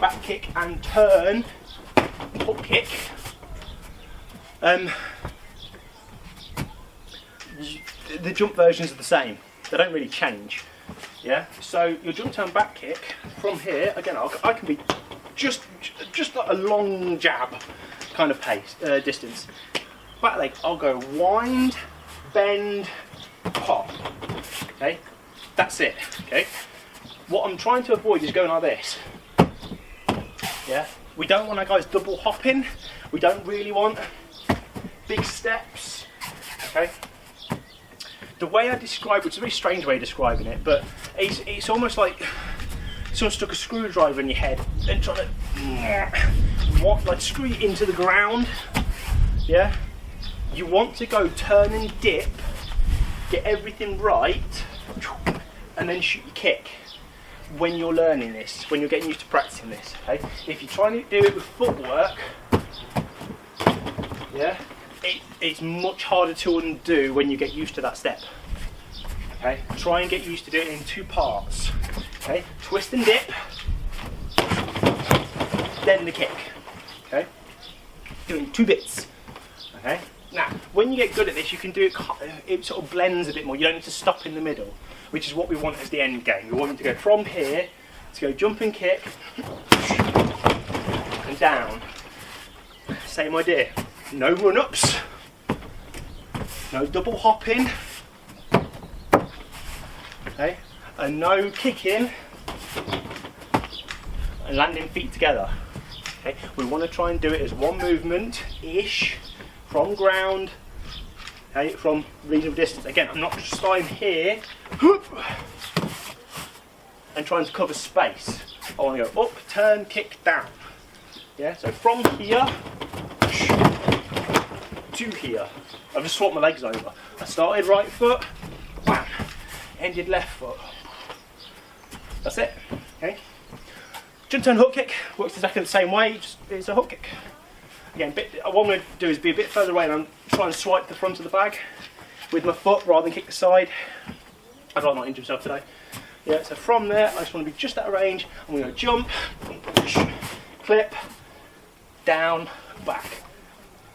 back kick and turn, hook kick, the jump versions are the same. They don't really change. Yeah. So your jump turn back kick from here again. I can be just like a long jab kind of pace distance. Back leg. I'll go wind, bend, pop. Okay. That's it. Okay. What I'm trying to avoid is going like this. Yeah. We don't want our guys double hopping. We don't really want big steps. Okay. The way I describe it, it's a very strange way of describing it, but it's almost like someone stuck a screwdriver in your head and trying to screw you into the ground. Yeah? You want to go turn and dip, get everything right, and then shoot your kick when you're learning this, when you're getting used to practicing this. Okay? If you're trying to do it with footwork, yeah, it's much harder to undo when you get used to that step. Okay, try and get used to doing it in two parts. Okay, twist and dip, then the kick. Okay, doing two bits. Okay, now when you get good at this, you can do it. It sort of blends a bit more. You don't need to stop in the middle, which is what we want as the end game. We want you to go from here to go jump and kick, and down. Same idea. No run-ups, no double hopping, okay, and no kicking and landing feet together. Okay, we want to try and do it as one movement-ish from ground, okay, from reasonable distance. Again, I'm not just starting here and trying to cover space. I want to go up, turn, kick, down. Yeah, so from here to here. I've just swapped my legs over. I started right foot, wham, ended left foot. That's it. Okay. Jump turn hook kick works exactly the same way, just it's a hook kick. Again, what I'm going to do is be a bit further away and I'm trying to swipe the front of the bag with my foot rather than kick the side. I'd rather not injure myself today. Yeah, so from there, I just want to be just out of range. I'm going to jump, push, clip, down, back.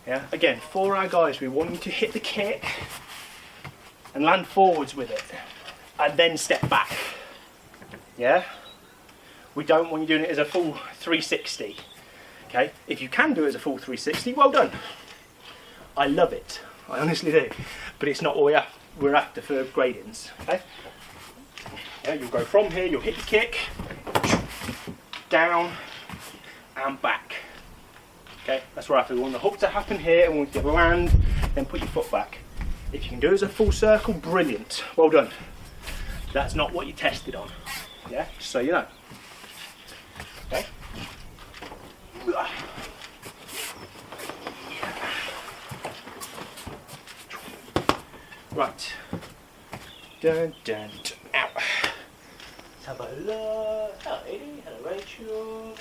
Yeah, again, for our guys, we want you to hit the kick and land forwards with it, and then step back. Yeah, we don't want you doing it as a full 360. Okay, if you can do it as a full 360, well done. I love it, I honestly do, but it's not all we're after for gradings. Okay. Yeah, you'll go from here, you'll hit the kick, down and back. Okay, that's right. We want the hook to happen here and we want you to land, then put your foot back. If you can do it as a full circle, brilliant. Well done. That's not what you tested on. Yeah, just so you know. Okay. Right. Dun, dun, dun. Ow. Let's have a look. Hello, Edie. Hello, Rachel.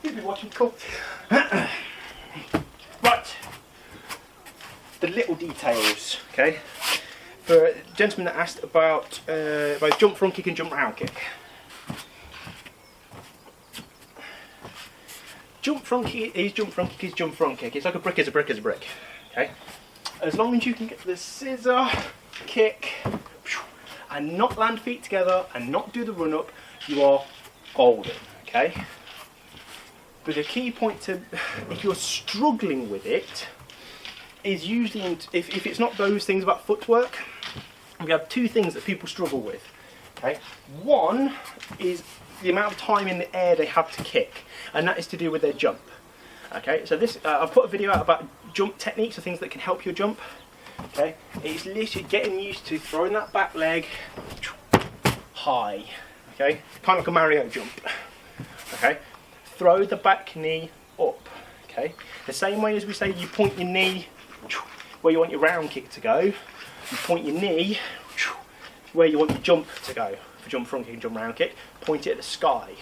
You've been watching. Cool. Right. The little details. Okay. For a gentleman that asked about jump front kick and jump round kick. Jump front kick is jump front kick is jump front kick. It's like a brick is a brick is a brick. Okay. As long as you can get the scissor kick and not land feet together and not do the run up, you are golden. Okay. But the key point to, if you're struggling with it, is usually if it's not those things about footwork, we have two things that people struggle with. Okay. One is the amount of time in the air they have to kick, and that is to do with their jump. Okay, so this I've put a video out about jump techniques, or things that can help your jump. Okay, it's literally getting used to throwing that back leg high. Okay, kind of like a Mario jump. Okay, throw the back knee up. Okay, the same way as we say you point your knee where you want your round kick to go, you point your knee where you want your jump to go. For jump front kick and jump round kick, point it at the sky.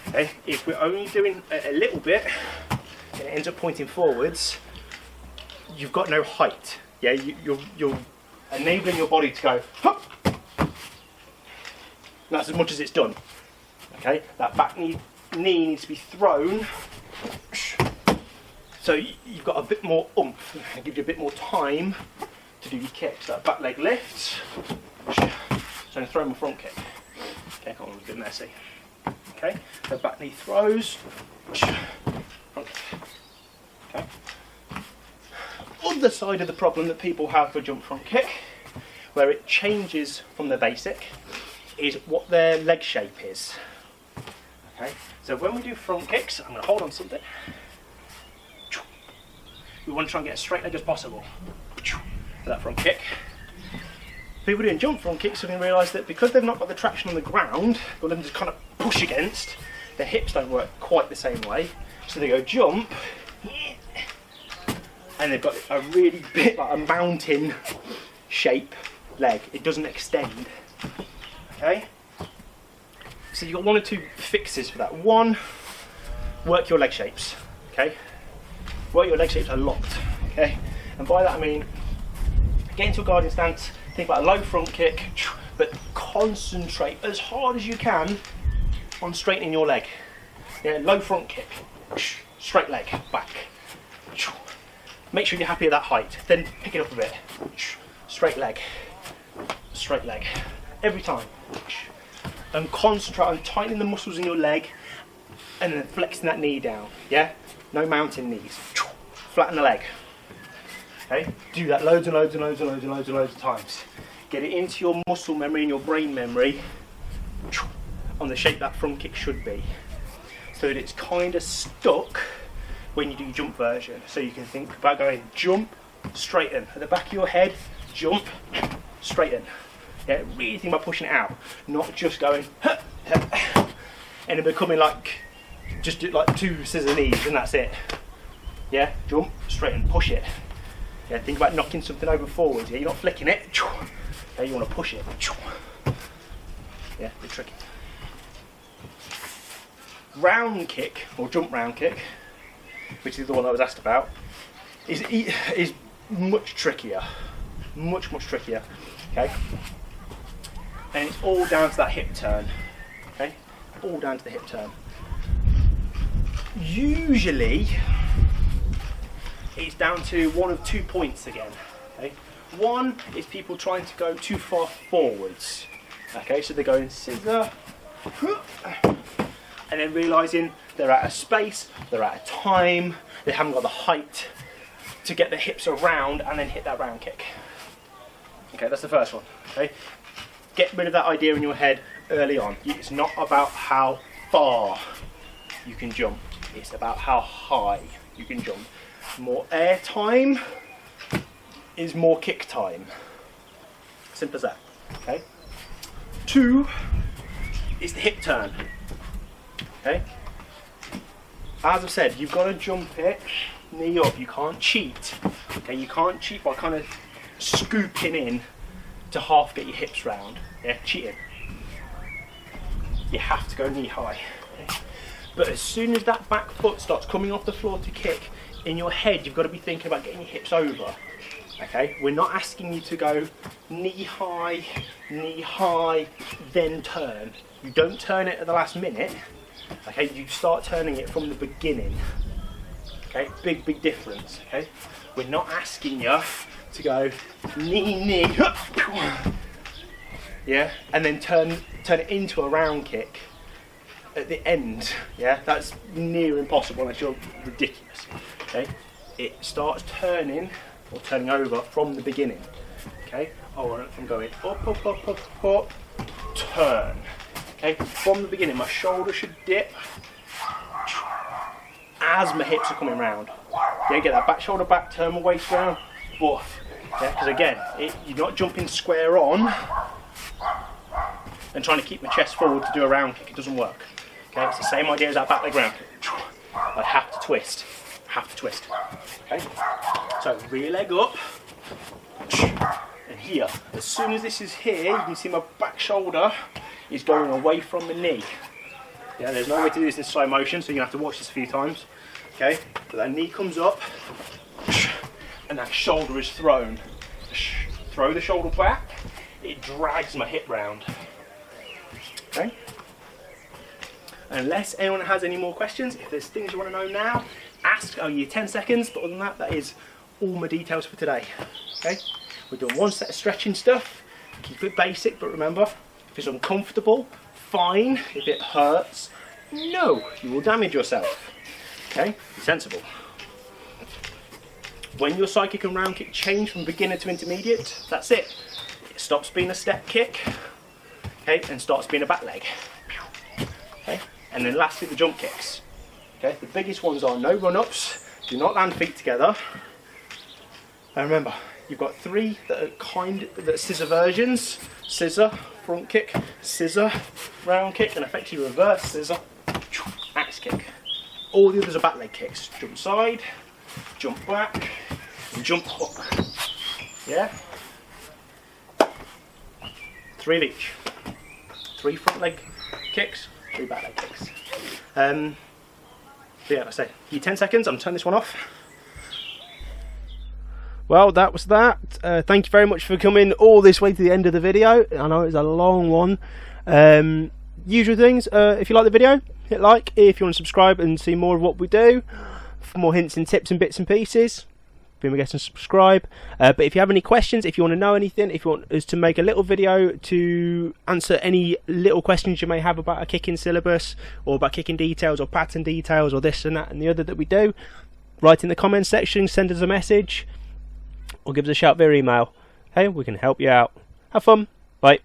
Okay, if we're only doing a little bit and it ends up pointing forwards, you've got no height. Yeah, you're enabling your body to go hup. That's as much as it's done. Okay, that back knee needs to be thrown, so you've got a bit more oomph. It gives you a bit more time to do your kicks. That back leg lifts. So I'm going to throw my front kick. Okay, hold on, it's a bit messy. Okay, so back knee throws. Front kick. Okay. Other side of the problem that people have with jump front kick, where it changes from the basic, is what their leg shape is. Okay, so when we do front kicks, I'm going to hold on something. We want to try and get as straight leg as possible for that front kick. People doing jump front kicks are going to realise that because they've not got the traction on the ground, or them just kind of push against, their hips don't work quite the same way. So they go jump, and they've got a really big, like a mountain shape leg. It doesn't extend. Okay? So you've got one or two fixes for that. One, work your leg shapes. Okay? Work your leg shapes a lot. Okay? And by that I mean, get into a guarding stance, think about a low front kick, but concentrate as hard as you can on straightening your leg. Yeah, low front kick, straight leg, back. Make sure you're happy at that height, then pick it up a bit. Straight leg, every time. And concentrate on tightening the muscles in your leg and then flexing that knee down, yeah? No mountain knees. Flatten the leg. Okay? Do that loads and loads and loads and loads and loads and loads of times. Get it into your muscle memory and your brain memory on the shape that front kick should be. So that it's kind of stuck when you do your jump version. So you can think about going jump, straighten. At the back of your head, jump, straighten. Yeah, really think about pushing it out. Not just going and it becoming like just do like 2 scissor knees and that's it. Yeah, jump, straighten, push it. Yeah, think about knocking something over forwards. Yeah, you're not flicking it. Yeah, you want to push it. Yeah, a bit tricky. Round kick or jump round kick, which is the one I was asked about, is much trickier. Much trickier. Okay, and it's all down to that hip turn. Okay, all down to the hip turn. Usually it's down to one of 2 points again. Okay, one is people trying to go too far forwards. Okay, so they're going scissor, and then realising they're out of space, they're out of time, they haven't got the height to get their hips around and then hit that round kick. Okay, that's the first one. Okay, get rid of that idea in your head early on. It's not about how far you can jump, it's about how high you can jump. More air time is more kick time. Simple as that. Okay. 2 is the hip turn. Okay. As I've said, you've got to jump it knee up. You can't cheat. Okay, you can't cheat by kind of scooping in to half get your hips round. Yeah, cheating. You have to go knee high. Okay? But as soon as that back foot starts coming off the floor to kick, in your head you've got to be thinking about getting your hips over. Okay, we're not asking you to go knee high, then turn. You don't turn it at the last minute. Okay, you start turning it from the beginning. Okay, big difference. Okay, we're not asking you to go knee, yeah, and then turn it into a round kick at the end. Yeah, that's near impossible unless you're ridiculous. Okay, it starts turning or turning over from the beginning. Okay, I'm going up, turn. Okay, from the beginning, my shoulder should dip as my hips are coming round. Yeah, get that back shoulder back, turn my waist round, woof. Yeah, because again, you're not jumping square on and trying to keep my chest forward to do a round kick. It doesn't work. Okay, it's the same idea as that back leg round kick. I have to twist. Okay, so rear leg up, and here, as soon as this is here, you can see my back shoulder is going away from the knee. Yeah, there's no way to do this in slow motion, so you have to watch this a few times. Okay, so that knee comes up, and that shoulder is thrown. Throw the shoulder back, it drags my hip round. Okay. Unless anyone has any more questions, if there's things you want to know now, ask. I'll give you 10 seconds, but other than that, that is all my details for today. Okay, we're doing one set of stretching stuff. Keep it basic, but remember, if it's uncomfortable, fine. If it hurts, no, you will damage yourself. Okay, be sensible. When your side kick and round kick change from beginner to intermediate, that's it. It stops being a step kick, okay, and starts being a back leg. Okay, and then lastly the jump kicks. Okay, the biggest ones are no run-ups, do not land feet together. And remember, you've got 3 that are scissor versions: scissor, front kick, scissor, round kick, and effectively reverse scissor, axe kick. All the others are back leg kicks. Jump side, jump back, and jump hook. Yeah? 3 of each. 3 front leg kicks, 3 back leg kicks. So yeah, like I say, give you 10 seconds, I'm going to turn this one off. Well, that was that. Thank you very much for coming all this way to the end of the video. I know it was a long one. Usual things, if you like the video, hit like. If you want to subscribe and see more of what we do, for more hints and tips and bits and pieces, forget to subscribe. But if you have any questions, if you want to know anything, if you want us to make a little video to answer any little questions you may have about a kicking syllabus, or about kicking details, or pattern details, or this and that and the other that we do, write in the comments section, send us a message, or give us a shout via email. Hey, we can help you out. Have fun. Bye.